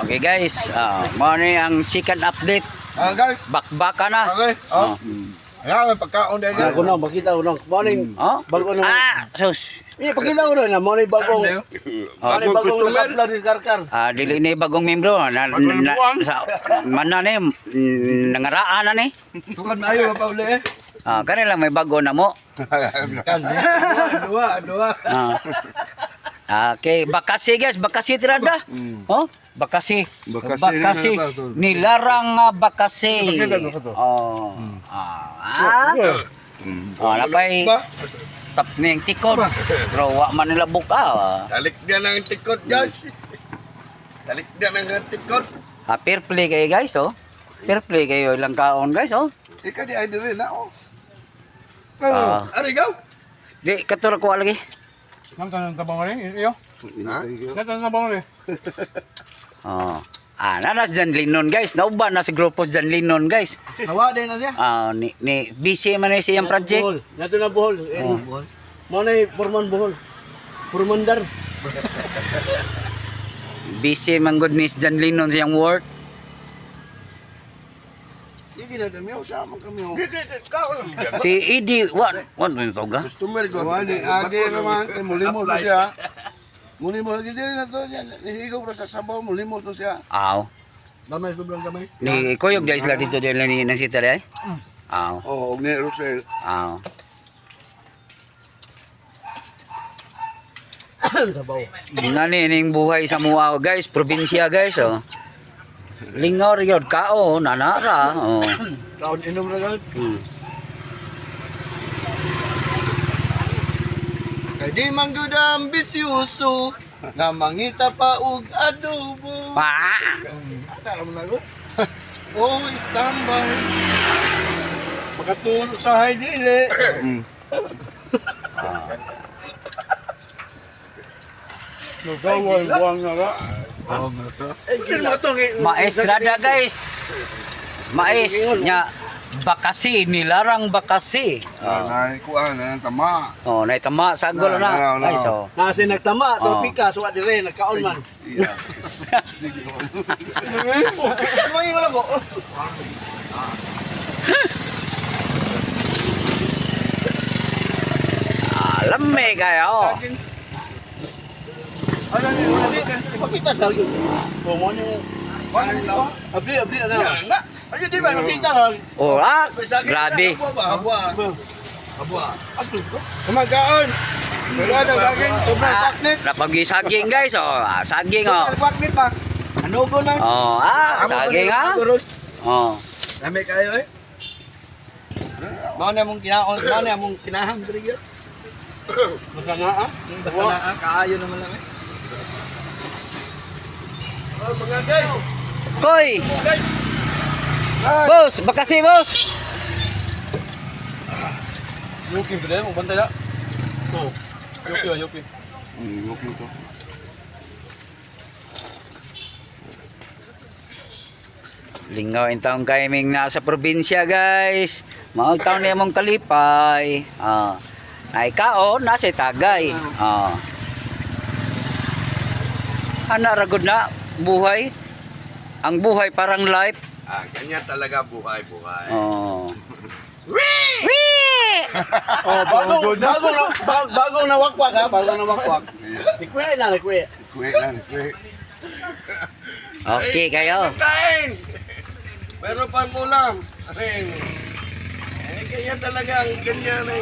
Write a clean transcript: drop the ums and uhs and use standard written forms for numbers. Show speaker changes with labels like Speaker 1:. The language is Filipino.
Speaker 1: Okay guys, mo ni ang second update.
Speaker 2: Guys.
Speaker 1: Bakbaka na.
Speaker 2: Okay. Ayan, pagkaon din dyan.
Speaker 3: Ako na, makita ko na. Morning. Bago na.
Speaker 1: Sus.
Speaker 3: Pakita ko na. Morning bagong. Morning bagong nakapla di karkar.
Speaker 1: Dili ni bagong membro mana ni nangaraan na ni.
Speaker 2: Tukad na ayaw pa uli eh.
Speaker 1: Kanila may bago na mo.
Speaker 2: Dua.
Speaker 1: Okay, bakasi guys, bakasi tirada. Bakasi. Bakasi. Nilarang bakasi. Napay tap ning tikod. Pero wa man nila buka.
Speaker 2: Talik dyan ang tikot, guys. Talik dyan ang tikot.
Speaker 1: Fair play kayo guys, Fair play kayo ilang kaon guys,
Speaker 2: Ika di ay rin na,
Speaker 1: Ari
Speaker 2: go.
Speaker 1: Di katura ko lagi.
Speaker 4: Nang tabang rin, iyo. Nang tabang rin.
Speaker 1: Nanas Jan Linon guys, nauban na si grupos Jan Linon guys.
Speaker 3: Nawa din na siya.
Speaker 1: Ni busy man ni siyang project.
Speaker 3: Nato na buhol. Mo na Purman buhol. Purmandar.
Speaker 1: Busy man good ni Jan Linon siyang work.
Speaker 2: Hindi na damiyaw siya, magkamiyaw.
Speaker 1: Si Edie, what to ga?
Speaker 2: Customer ko. Wali, agi naman, mulimos na siya. Mulimos, hindi rin na to yan. Nihigop na sa sabaw, mulimos na siya.
Speaker 1: Aw.
Speaker 3: Damay sobrang damay.
Speaker 1: Ni Koyog guys la dito din ni nang sita ay. Aw.
Speaker 2: Oo, ni Rosel.
Speaker 1: Aw.
Speaker 3: Sabaw.
Speaker 1: Ngani ning buhay sa Muaw guys, probinsya guys Lingaw yod kao nanara.
Speaker 3: Kaon inom ra gud.
Speaker 2: Kay di man gud ambisyoso nga mangita pa og adobo. Alam mo na ko. Standby.
Speaker 3: Makatulog sa hay dili.
Speaker 4: Nagawal buwang na ra.
Speaker 1: Maestrada guys. Mais nya bakasi nilarang bakasi.
Speaker 2: Nay kuan na tama.
Speaker 1: Naitama sa gol na. Ay
Speaker 3: Nasi nagtama to pikas wa dire nagkaon man.
Speaker 2: Iya.
Speaker 3: Mo ingon ako.
Speaker 1: Lame kayo.
Speaker 3: Ano ni pakita sa iyo. Mo ni abli na. Ayo di ba makita ka.
Speaker 1: Grabe.
Speaker 2: Abwa.
Speaker 3: Kumagaon. Wala daw gagawin sobrang paknit.
Speaker 1: Napag-saging guys, saging
Speaker 3: Paknit pa. Ano ko na?
Speaker 1: Saging
Speaker 3: Dami kayo eh. Mao na mong kinaon, mao na mong kinaham diri. Masanga Masanga kaayo naman lang eh.
Speaker 2: Mga guys.
Speaker 1: Koy! Boss! Bakasi boss!
Speaker 3: Yuki ba mo bantay na? Yuki.
Speaker 2: Okay to.
Speaker 1: Lingaw in taong kaming nasa probinsya guys. Maog taon niya mong kalipay. Ay kaon nasa tagay. Ana ragod na buhay. Ang buhay parang life.
Speaker 2: Ganyan talaga buhay.
Speaker 3: Bagong nawakwak ha, bagong nawakwak. Ikwe na.
Speaker 1: Okay kayo.
Speaker 2: Kain! Meron pang ulam. Ganyan talaga ang ganyan.